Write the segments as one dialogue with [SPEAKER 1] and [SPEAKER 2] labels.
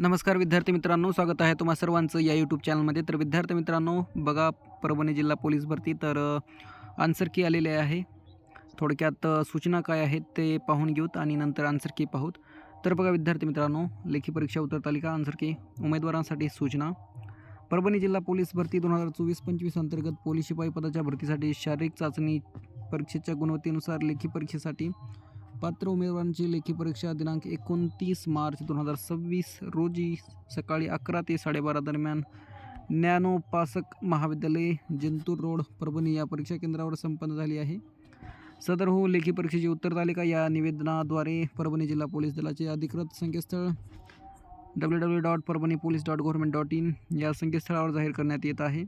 [SPEAKER 1] नमस्कार विद्यार्थी मित्रांनो, स्वागत आहे तुम्हा सर्वांचं या यूट्यूब चॅनलमध्ये. तर विद्यार्थी मित्रांनो, बघा परभणी जिल्हा पोलीस भरती तर आन्सर की आलेले आहे. थोडक्यात सूचना काय आहेत ते पाहून घेऊत आणि नंतर आन्सर की पाहूत. तर बघा विद्यार्थी मित्रांनो, लेखी परीक्षा उत्तर तालिका आन्सर की उमेदवारांसाठी सूचना. परभणी जिल्हा पोलीस भरती 2024-25 अंतर्गत पोलीस शिपाई पदाच्या भरतीसाठी शारीरिक चाचणी परीक्षेच्या गुणवत्तेनुसार लेखी परीक्षेसाठी पात्र उमेदवारांची लेखी परीक्षा दिनांक 29 मार्च 2026 रोजी सकाळी 11 ते 12:30 दरम्यान ज्ञानोपासक महाविद्यालय, जिंतूर रोड, परभणी या परीक्षा केंद्रावर संपन्न झाली आहे. सदर लेखी परीक्षेची उत्तर तालिका या निवेदनाद्वारे परभणी जिल्हा पोलीस दलाचे अधिकृत संकेतस्थळ www.parbanippolice.government.in या संकेतस्थळावर जाहीर करण्यात येत आहे.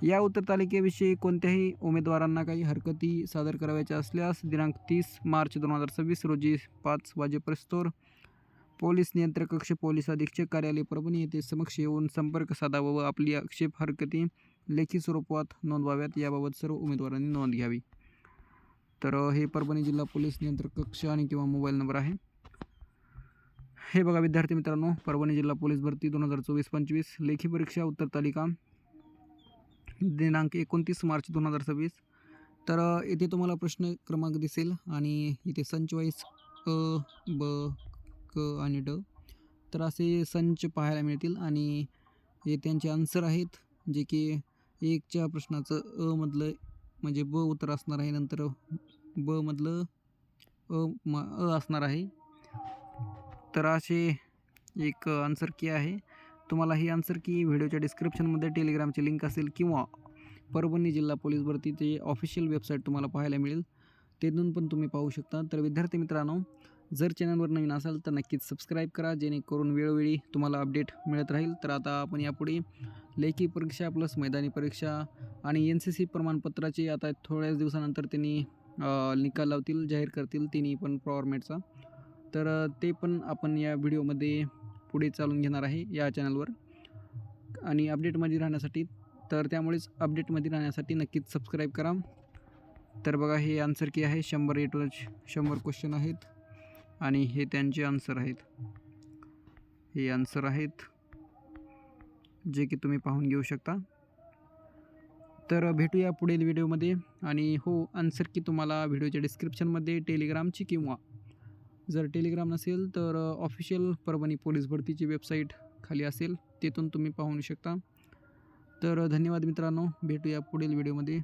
[SPEAKER 1] या उत्तर तालिकेविषयी कोणत्याही उमेदवारांना काही हरकती सादर करावयाच्या असल्यास दिनांक 30 मार्च 2026 रोजी 5 वाजेपर्यंत पोलीस नियंत्रण कक्ष, पोलीस अधीक्षक कार्यालय परभणी येथे समक्ष येऊन संपर्क साधावा व आपली आक्षेप हरकती लेखी स्वरूपात नोंदवाव्यात. याबाबत सर्व उमेदवारांनी नोंद घ्यावी. तर हे परभणी जिल्हा पोलीस नियंत्रण कक्ष आणि किंवा मोबाईल नंबर आहे. हे बघा विद्यार्थी मित्रांनो, परभणी जिल्हा पोलीस भरती 2024-25 लेखी परीक्षा उत्तर तालिका दिनांक 29 मार्च 2026. तर इथे तुम्हाला प्रश्न क्रमांक दिसेल आणि इथे संच वाईज अ, ब, क आणि ड तर असे संच पाहायला मिळतील आणि हे त्यांचे आन्सर आहेत, जे की 1च्या प्रश्नाचं मधलं म्हणजे ब उत्तर असणार आहे, नंतर ब मधलं असणार आहे. तर असे एक आन्सर की आहे. तुम्हाला ही आन्सर की व्हिडिओच्या डिस्क्रिप्शनमध्ये टेलिग्रामची लिंक असेल किंवा परभणी जिल्हा पोलीस भरतीचे ऑफिशियल वेबसाईट तुम्हाला पाहायला मिळेल, तिथून पण तुम्ही पाहू शकता. तर विद्यार्थी मित्रांनो, जर चॅनलवर नवीन असाल तर नक्कीच सबस्क्राईब करा, जेणेकरून वेळोवेळी तुम्हाला अपडेट मिळत राहील. तर आता आपण यापुढे लेखी परीक्षा प्लस मैदानी परीक्षा आणि NCC प्रमाणपत्राचे आता थोड्याच दिवसानंतर त्यांनी निकाल लावतील, जाहीर करतील तिन्ही पण फॉर्मॅटचा. तर ते पण आपण या व्हिडिओमध्ये पुढे चालून घेणार आहे या चॅनलवर आणि अपडेटमध्ये राहण्यासाठी. तर त्यामुळेच अपडेटमध्ये राहण्यासाठी नक्कीच सबस्क्राईब करा. तर बघा हे आन्सर की आहे. 100 A to 100 क्वेश्चन आहेत आणि हे त्यांचे आन्सर आहेत. हे आन्सर आहेत जे की तुम्ही पाहून घेऊ शकता. तर भेटूया पुढील व्हिडिओमध्ये. आणि आन्सर की तुम्हाला व्हिडिओच्या डिस्क्रिप्शनमध्ये टेलिग्रामची किंवा जर टेलिग्राम नसेल तर ऑफिशियल परभणी पोलीस भरतीची वेबसाईट खाली असेल, तिथून तुम्ही पाहू शकता. तर धन्यवाद मित्रांनो, भेटूया पुढील व्हिडिओमध्ये.